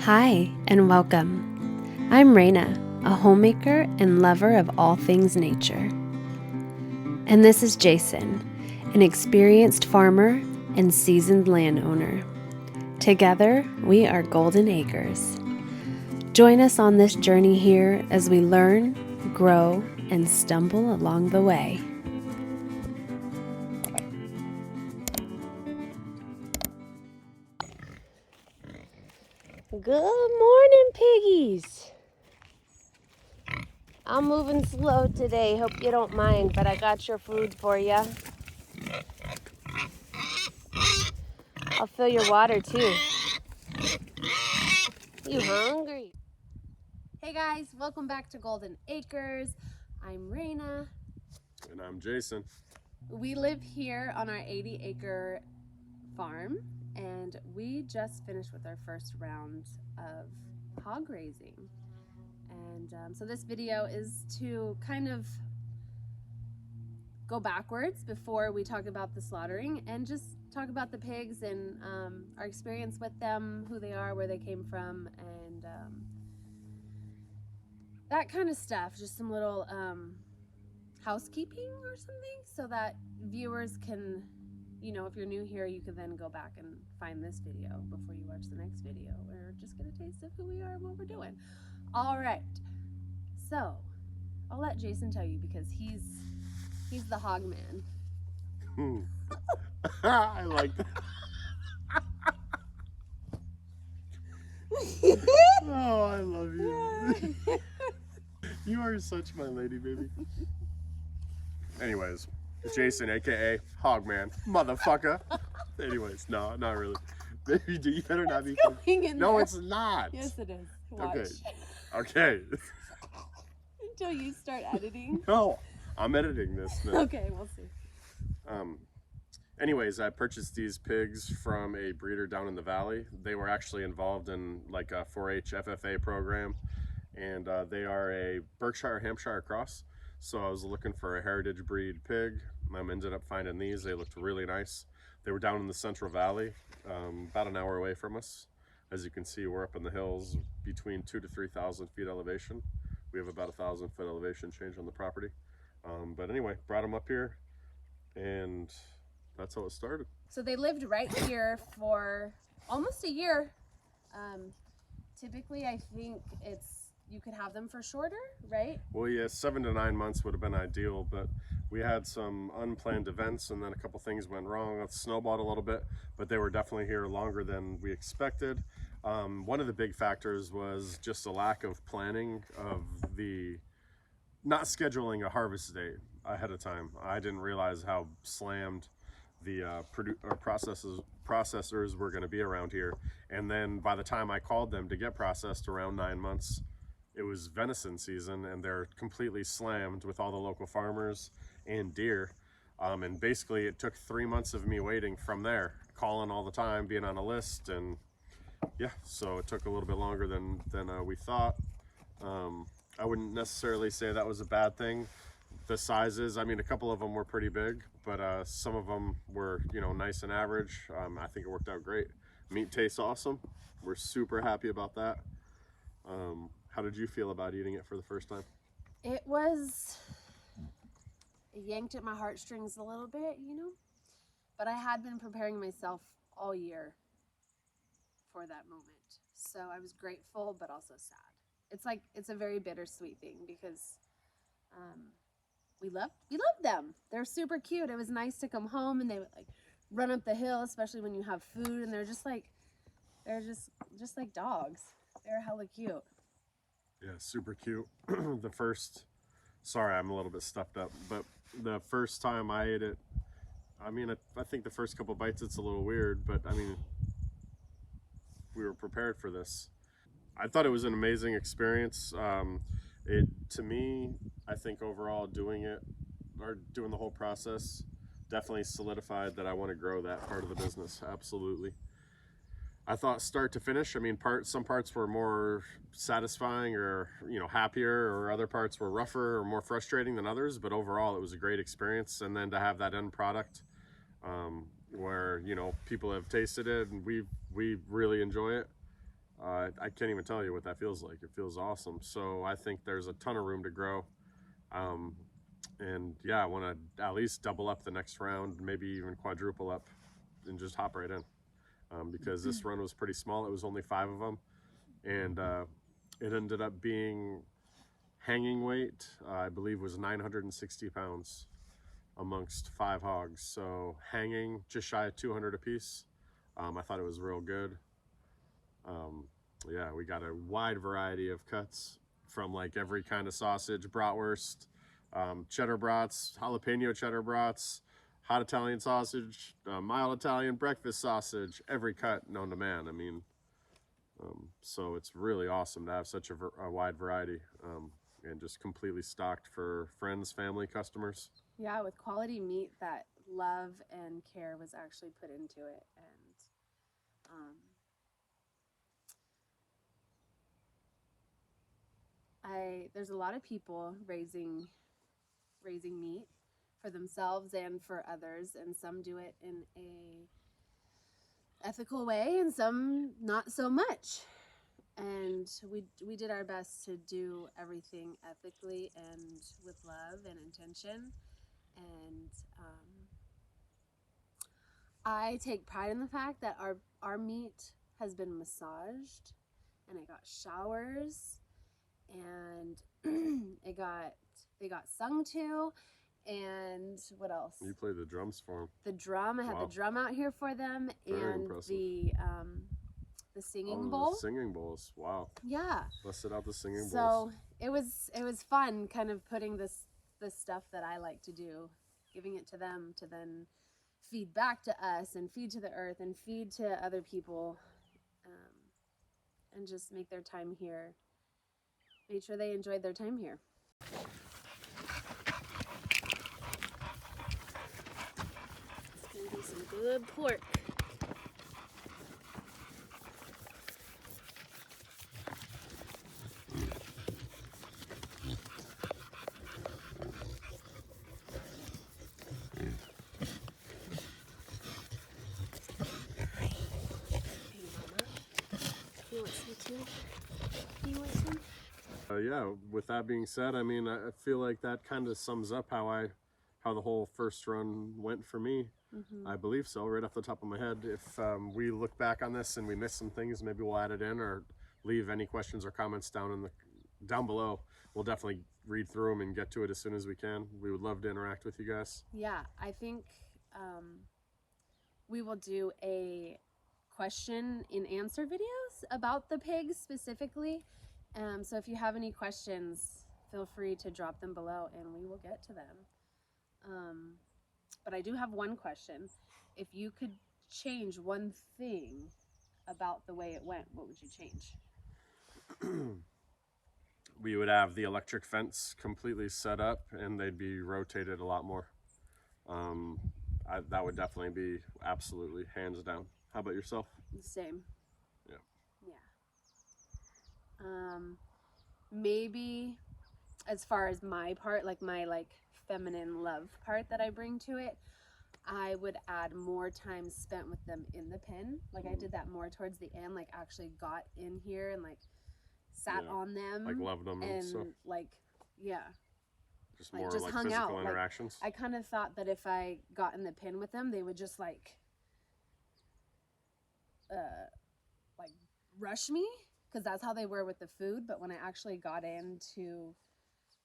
Hi, and welcome. I'm Raina, a homemaker and lover of all things nature. And this is Jason, an experienced farmer and seasoned landowner. Together, we are Golden Acres. Join us on this journey here as we learn, grow, and stumble along the way. Good morning, piggies. I'm moving slow today. Hope you don't mind, but I got your food for you. I'll fill your water too. You hungry? Hey guys, welcome back to Golden Acres. I'm Raina. And I'm Jason. We live here on our 80-acre farm, and we just finished with our first round of hog raising. And so this video is to kind of go backwards before we talk about the slaughtering and just talk about the pigs and our experience with them, who they are, where they came from, and that kind of stuff. Just some little housekeeping or something, so that viewers can, if you're new here, you can then go back and find this video before you watch the next video, or just get a taste of who we are and what we're doing. All right, so I'll let Jason tell you because he's the hog man. I like that. Oh, I love you. You are such my lady, baby. Anyways, Jason, aka Hogman, motherfucker. Anyways, no, not really. Baby, you better not be. No, there. It's not. Yes, it is. Watch. Okay. Until you start editing. No, I'm editing this now. Okay, we'll see. Anyways, I purchased these pigs from a breeder down in the valley. They were actually involved in like a 4-H FFA program, and they are a Berkshire Hampshire cross. So I was looking for a heritage breed pig. I ended up finding these. They looked really nice. They were down in the Central Valley, about an hour away from us. As you can see, we're up in the hills between 2,000 to 3,000 feet elevation. We have about 1,000 foot elevation change on the property. But anyway, brought them up here, and that's how it started. So they lived right here for almost a year. Typically, I think you could have them for shorter, right? Well, yeah, 7 to 9 months would have been ideal, but we had some unplanned events, and then a couple things went wrong. It snowballed a little bit, but they were definitely here longer than we expected. One of the big factors was just a lack of planning of not scheduling a harvest date ahead of time. I didn't realize how slammed the processors were going to be around here, and then by the time I called them to get processed around 9 months, it was venison season, and they're completely slammed with all the local farmers and deer. And basically it took 3 months of me waiting from there, calling all the time, being on a list, and yeah, so it took a little bit longer than we thought. I wouldn't necessarily say that was a bad thing. The sizes, I mean, a couple of them were pretty big, but some of them were, nice and average. I think it worked out great. Meat tastes awesome. We're super happy about that. How did you feel about eating it for the first time? It yanked at my heartstrings a little bit, but I had been preparing myself all year for that moment. So I was grateful, but also sad. It's a very bittersweet thing because we loved them. They're super cute. It was nice to come home and they would like run up the hill, especially when you have food, and they're just like dogs. They're hella cute. Yeah, super cute. Sorry, I'm a little bit stuffed up, but the first time I ate it, I mean, I think the first couple bites it's a little weird, but I mean, we were prepared for this. I thought it was an amazing experience. To me, I think overall doing the whole process definitely solidified that I want to grow that part of the business. Absolutely. I thought start to finish, I mean, some parts were more satisfying or, happier, or other parts were rougher or more frustrating than others, but overall it was a great experience. And then to have that end product where, people have tasted it and we really enjoy it. I can't even tell you what that feels like. It feels awesome. So I think there's a ton of room to grow. Um, and yeah, I want to at least double up the next round, maybe even quadruple up, and just hop right in. Because this run was pretty small. It was only 5 of them, and it ended up being hanging weight. I believe was 960 pounds amongst 5 hogs. So hanging just shy of 200 apiece. I thought it was real good. Yeah, we got a wide variety of cuts from like every kind of sausage, bratwurst, cheddar brats, jalapeno cheddar brats, hot Italian sausage, mild Italian breakfast sausage, every cut known to man. I mean, so it's really awesome to have such a wide variety, and just completely stocked for friends, family, customers. Yeah, with quality meat that love and care was actually put into it. And there's a lot of people raising meat for themselves and for others, and some do it in a ethical way and some not so much. And we did our best to do everything ethically and with love and intention. And I take pride in the fact that our meat has been massaged, and it got showers, and they got sung to, and what else? You play the drums for them. The drum. I had the drum out here for them, Very and impressive. The singing bowl. The singing bowls. Wow. Yeah. Busted out the singing bowls. So it was fun, kind of putting this stuff that I like to do, giving it to them to then feed back to us and feed to the earth and feed to other people, and just make their time here. Made sure they enjoyed their time here. It's gonna be some good pork. You want some too? You want some? Yeah, with that being said, I mean, I feel like that kind of sums up how the whole first run went for me. Mm-hmm. I believe so, right off the top of my head. If we look back on this and we miss some things, maybe we'll add it in or leave any questions or comments down below. We'll definitely read through them and get to it as soon as we can. We would love to interact with you guys. Yeah, I think we will do a question and answer videos about the pigs specifically. So if you have any questions, feel free to drop them below and we will get to them. But I do have one question. If you could change one thing about the way it went, what would you change? We would have the electric fence completely set up and they'd be rotated a lot more. That would definitely be absolutely hands down. How about yourself? The same. Yeah. Yeah. Maybe as far as my part, like my feminine love part that I bring to it, I would add more time spent with them in the pen. Like I did that more towards the end, like actually got in here and like sat on them. Like loved them and stuff. Like, yeah. Just more like hung physical out. Interactions. Like, I kind of thought that if I got in the pen with them, they would just like rush me, because that's how they were with the food. But when I actually got into,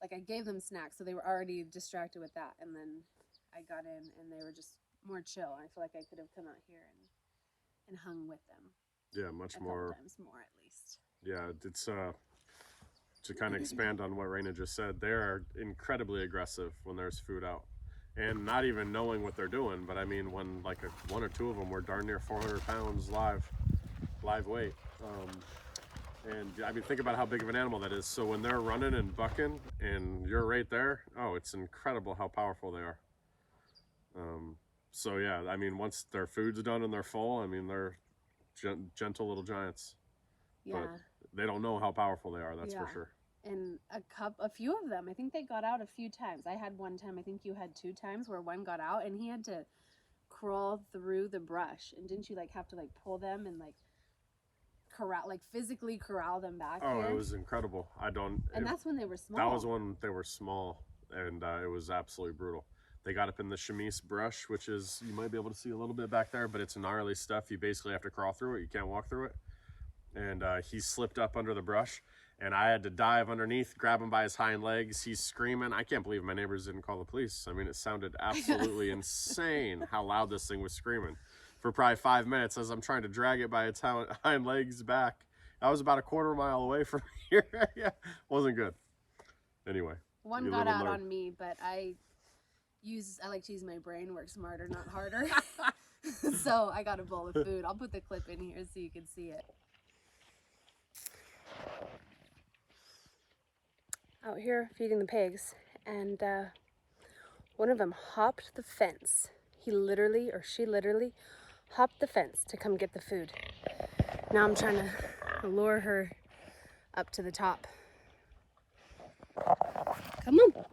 like, I gave them snacks, so they were already distracted with that, and then I got in and they were just more chill. I feel like I could have come out here and hung with them. Yeah, much more. Couple times more at least. Yeah, it's to kind of expand on what Raina just said, they're incredibly aggressive when there's food out. And not even knowing what they're doing, but I mean, when like one or two of them were darn near 400 pounds live weight. And I mean, think about how big of an animal that is. So when they're running and bucking and you're right there, oh, it's incredible how powerful they are. So yeah, I mean, once their food's done and they're full, I mean, they're gentle little giants. Yeah. But they don't know how powerful they are, that's for sure. And a few of them, I think they got out a few times. I had one time, I think you had 2 times where one got out and he had to crawl through the brush. And didn't you like have to like pull them and like corral, like physically corral them back Oh, here. it was incredible. And that's when they were small. That was when they were small, and it was absolutely brutal. They got up in the chamise brush, which is, you might be able to see a little bit back there, but it's gnarly stuff. You basically have to crawl through it. You can't walk through it. And he slipped up under the brush, and I had to dive underneath, grab him by his hind legs. He's screaming. I can't believe my neighbors didn't call the police. I mean, it sounded absolutely insane how loud this thing was screaming for probably 5 minutes as I'm trying to drag it by its hind legs back. I was about a quarter mile away from here. Yeah, wasn't good. Anyway. One got out on me, but I like to use my brain, work smarter, not harder. So I got a bowl of food. I'll put the clip in here so you can see it. Out here feeding the pigs, and one of them hopped the fence. He literally, or she literally, hopped the fence to come get the food. Now I'm trying to lure her up to the top. Come on. Oh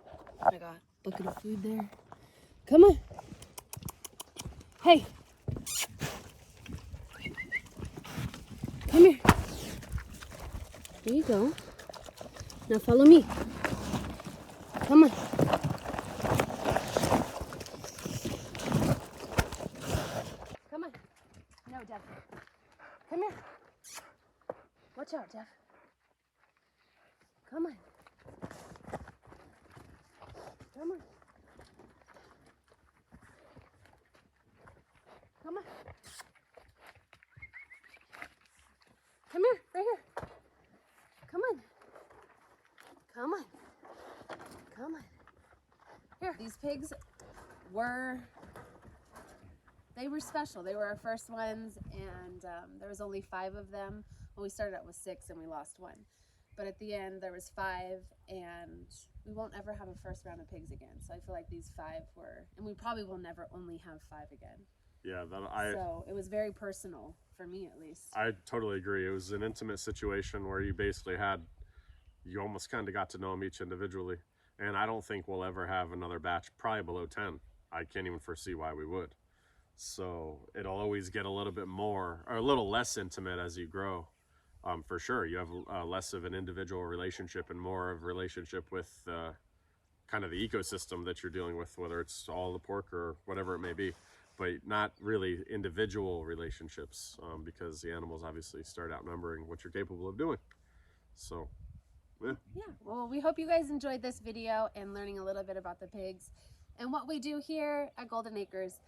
my God, bucket of food there. Come on. Hey. Come here. There you go. Now follow me. Come on. Come on. No, Dev. Come here. Watch out, Dev. Come on. Come on. Come on. Come here, right here. Come on. Come on. Come on. Here. These pigs they were special. They were our first ones, and there was only 5 of them. Well, we started out with 6 and we lost 1. But at the end, there was 5, and we won't ever have a first round of pigs again. So I feel like these 5 were, and we probably will never only have 5 again. Yeah, so it was very personal for me, at least. I totally agree. It was an intimate situation where you basically you almost kind of got to know them each individually. And I don't think we'll ever have another batch probably below 10. I can't even foresee why we would. So it'll always get a little bit more, or a little less intimate as you grow. For sure, you have less of an individual relationship and more of a relationship with kind of the ecosystem that you're dealing with, whether it's all the pork or whatever it may be, but not really individual relationships, because the animals obviously start outnumbering what you're capable of doing. So, yeah. Well, we hope you guys enjoyed this video and learning a little bit about the pigs and what we do here at Golden Acres.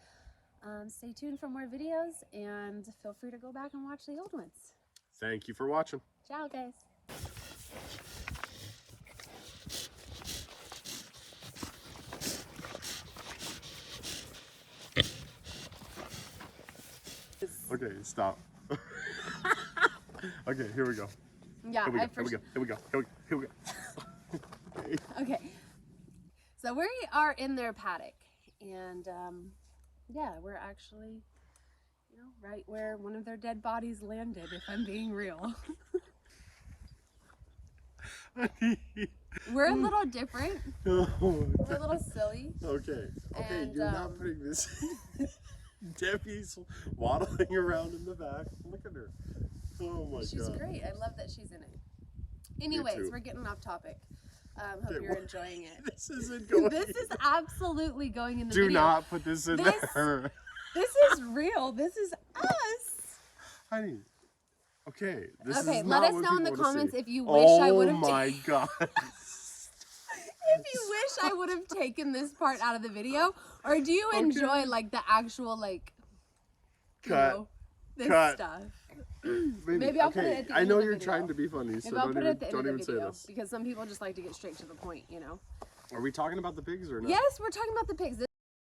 Stay tuned for more videos, and feel free to go back and watch the old ones. Thank you for watching. Ciao, guys. Okay, stop. Okay, here we go. Yeah, here we go. Okay. So we are in their paddock, and yeah, we're actually, right where one of their dead bodies landed, if I'm being real. We're a little different. We're a little silly. Okay, and, you're not putting this. Debbie's waddling around in the back. Look at her. Oh my God. She's great. I love that she's in it. Anyways, we're getting off topic. Hope you're enjoying it. This isn't going. This is absolutely going in the video. Do not put this in her. This is real. This is us. Honey. Okay. Okay, let us know in the comments if you wish I would have. Oh my God. If you wish I would have taken this part out of the video, or do you enjoy like the actual cut stuff? Maybe I'll put it at the end I know of the you're video. trying to be funny, so Maybe I'll put it at the end don't of even the say video this. because some people just like to get straight to the point, Are we talking about the pigs or not? Yes, we're talking about the pigs.